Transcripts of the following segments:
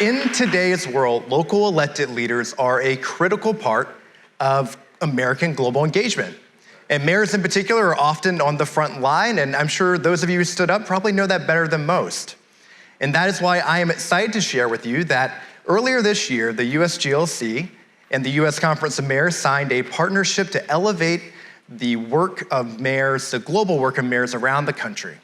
In today's world, local elected leaders are a critical part of American global engagement. And mayors in particular are often on the front line, and I'm sure those of you who stood up probably know that better than most. And that is why I am excited to share with you that earlier this year, the USGLC and the US Conference of Mayors signed a partnership to elevate the work of mayors, the global work of mayors around the country.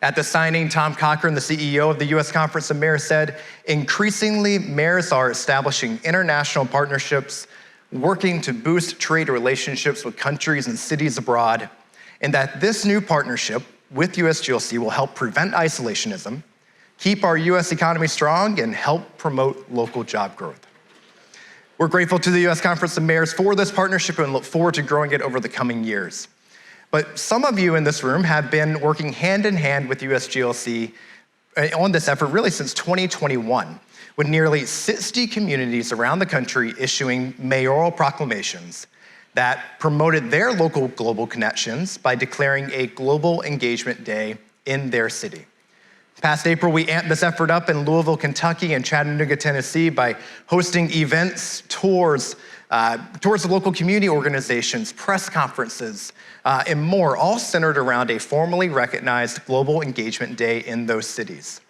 At the signing, Tom Cochran, the CEO of the US Conference of Mayors, said, increasingly, mayors are establishing international partnerships, working to boost trade relationships with countries and cities abroad, and that this new partnership with USGLC will help prevent isolationism, keep our US economy strong, and help promote local job growth. We're grateful to the US Conference of Mayors for this partnership and look forward to growing it over the coming years. But some of you in this room have been working hand in hand with USGLC on this effort really since 2021, with nearly 60 communities around the country issuing mayoral proclamations that promoted their local global connections by declaring a Global Engagement Day in their city. Past April, we amped this effort up in Louisville, Kentucky and Chattanooga, Tennessee by hosting events, tours of local community organizations, press conferences, and more, all centered around a formally recognized Global Engagement Day in those cities.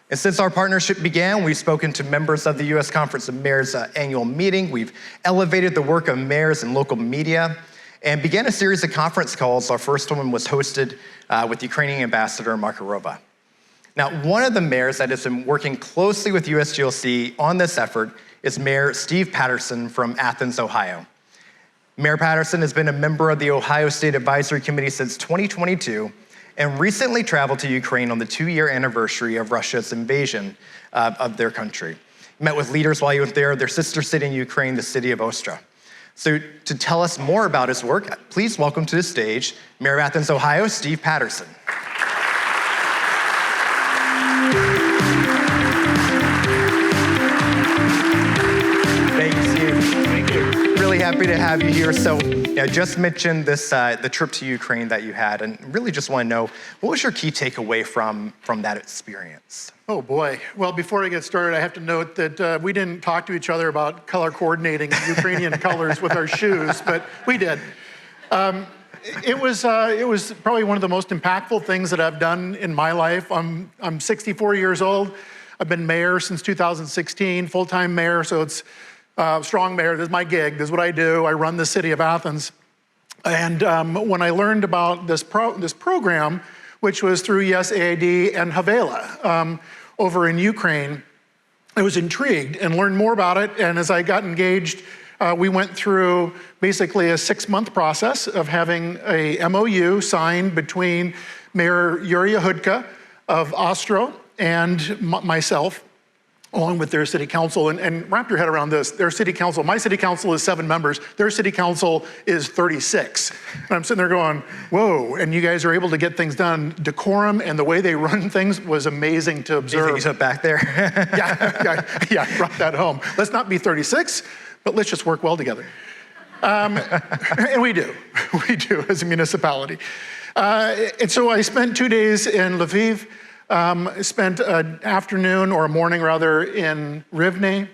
And since our partnership began, we've spoken to members of the US Conference of Mayors annual meeting. We've elevated the work of mayors and local media and began a series of conference calls. Our first one was hosted with Ukrainian Ambassador Markarova. Now, one of the mayors that has been working closely with USGLC on this effort is Mayor Steve Patterson from Athens, Ohio. Mayor Patterson has been a member of the Ohio State Advisory Committee since 2022 and recently traveled to Ukraine on the 2-year anniversary of Russia's invasion of their country. He met with leaders while he was there, their sister city in Ukraine, the city of Ostra. So to tell us more about his work, please welcome to the stage Mayor of Athens, Ohio, Steve Patterson. Happy to have you here. So, just mentioned this the trip to Ukraine that you had, and really just want to know, what was your key takeaway from that experience? Oh boy. Well, before I get started, I have to note that we didn't talk to each other about color coordinating Ukrainian colors with our shoes, but we did. It was probably one of the most impactful things that I've done in my life. I'm 64 years old. I've been mayor since 2016, full-time mayor, so it's strong mayor. This is my gig. This is what I do. I run the city of Athens. And when I learned about this program, which was through USAID and Havela over in Ukraine, I was intrigued and learned more about it. And as I got engaged, we went through basically a 6-month process of having a MOU signed between Mayor Yuri Yahudka of Ostrow and myself, along with their city council, and wrap your head around this. Their city council, my city council is 7 members, their city council is 36. And I'm sitting there going, whoa, and you guys are able to get things done. Decorum and the way they run things was amazing to observe. Anything you took back there? yeah, brought that home. Let's not be 36, but let's just work well together. And we do as a municipality. And so I spent 2 days in Lviv, spent an afternoon or a morning rather in Rivne,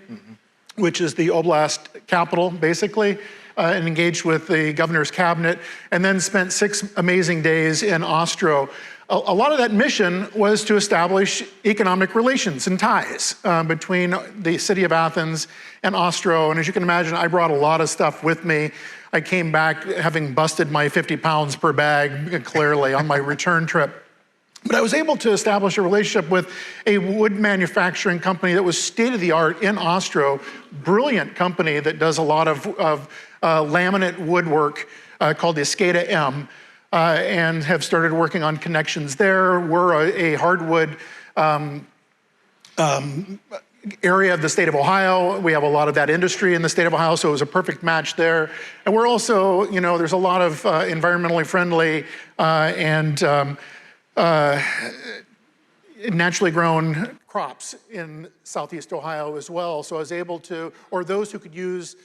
which is the oblast capital basically, and engaged with the governor's cabinet, and then spent 6 amazing days in Ostrow. A lot of that mission was to establish economic relations and ties between the city of Athens and Ostrow. And as you can imagine, I brought a lot of stuff with me. I came back having busted my 50 pounds per bag clearly on my return trip. But I was able to establish a relationship with a wood manufacturing company that was state-of-the-art in Ostrow, brilliant company that does a lot of laminate woodwork called the Escada M, and have started working on connections there. We're a hardwood area of the state of Ohio. We have a lot of that industry in the state of Ohio, so it was a perfect match there. And we're also, there's a lot of environmentally friendly and naturally grown crops in Southeast Ohio as well. So I was able to, or those who could use,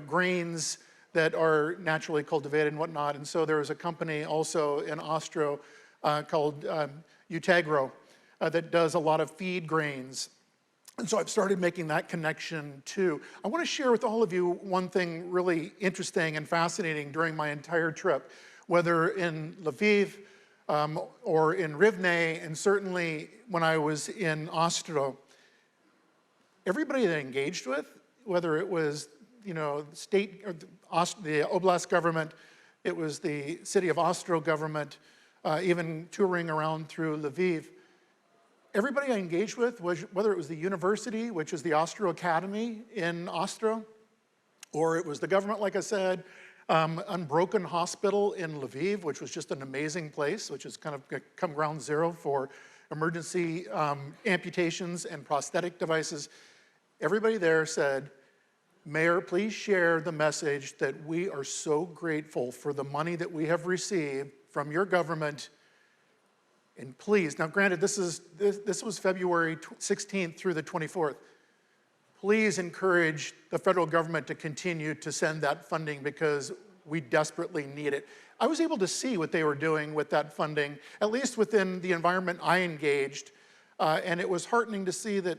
grains that are naturally cultivated and whatnot. And so there was a company also in Ostrow called Utagro that does a lot of feed grains And so I've started making that connection too. I want to share with all of you one thing really interesting and fascinating during my entire trip, whether in Lviv or in Rivne, and certainly when I was in Ostro. Everybody that I engaged with, whether it was the state or the oblast government, it was the city of Ostro government, even touring around through Lviv, everybody I engaged with, whether it was the university, which is the Ostro Academy in Ostro, or it was the government, like I said, Unbroken Hospital in Lviv, which was just an amazing place, which has kind of come ground zero for emergency amputations and prosthetic devices. Everybody there said, Mayor, please share the message that we are so grateful for the money that we have received from your government. And please, now granted, this was February 16th through the 24th. Please encourage the federal government to continue to send that funding because we desperately need it. I was able to see what they were doing with that funding, at least within the environment I engaged, and it was heartening to see that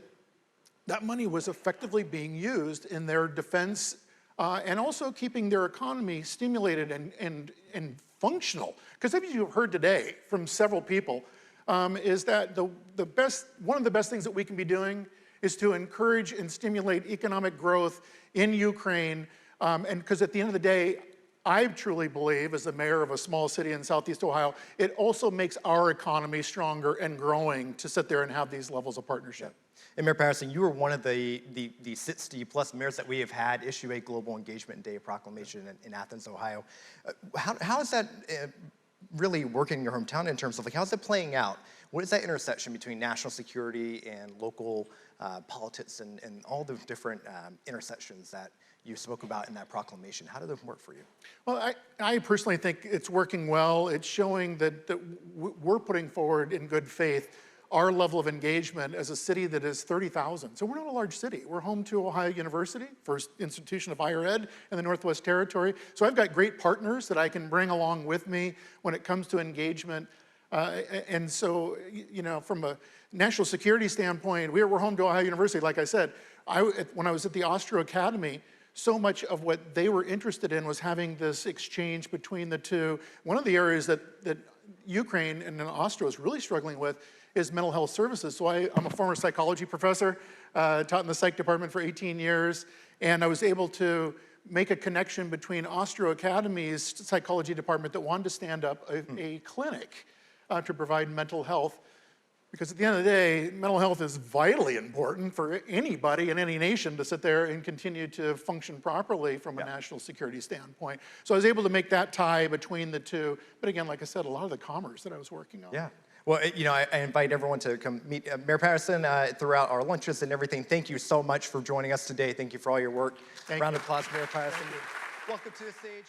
that money was effectively being used in their defense and also keeping their economy stimulated and functional. Because as you've heard today from several people, is that one of the best things that we can be doing is to encourage and stimulate economic growth in Ukraine. And because at the end of the day, I truly believe, as the mayor of a small city in Southeast Ohio, it also makes our economy stronger and growing to sit there and have these levels of partnership. And Mayor Patterson, you were one of the 60+ mayors that we have had issue a Global Engagement Day proclamation in Athens, Ohio. How is that really working in your hometown in terms of how's it playing out? What is that intersection between national security and local politics and all the different intersections that you spoke about in that proclamation? How did it work for you? Well, I personally think it's working well. It's showing that we're putting forward in good faith our level of engagement as a city that is 30,000. So we're not a large city. We're home to Ohio University, first institution of higher ed in the Northwest Territory. So I've got great partners that I can bring along with me when it comes to engagement. And so, from a national security standpoint, we're home to Ohio University. Like I said, when I was at the Ostro Academy, so much of what they were interested in was having this exchange between the two. One of the areas that Ukraine and Ostro is really struggling with is mental health services. So I'm a former psychology professor, taught in the psych department for 18 years, and I was able to make a connection between Ostro Academy's psychology department that wanted to stand up a clinic to provide mental health. Because at the end of the day, mental health is vitally important for anybody in any nation to sit there and continue to function properly from a national security standpoint. So I was able to make that tie between the two. But again, like I said, a lot of the commerce that I was working on. Yeah. Well, I invite everyone to come meet Mayor Patterson throughout our lunches and everything. Thank you so much for joining us today. Thank you for all your work. Round of applause for Mayor Patterson. Welcome to the stage.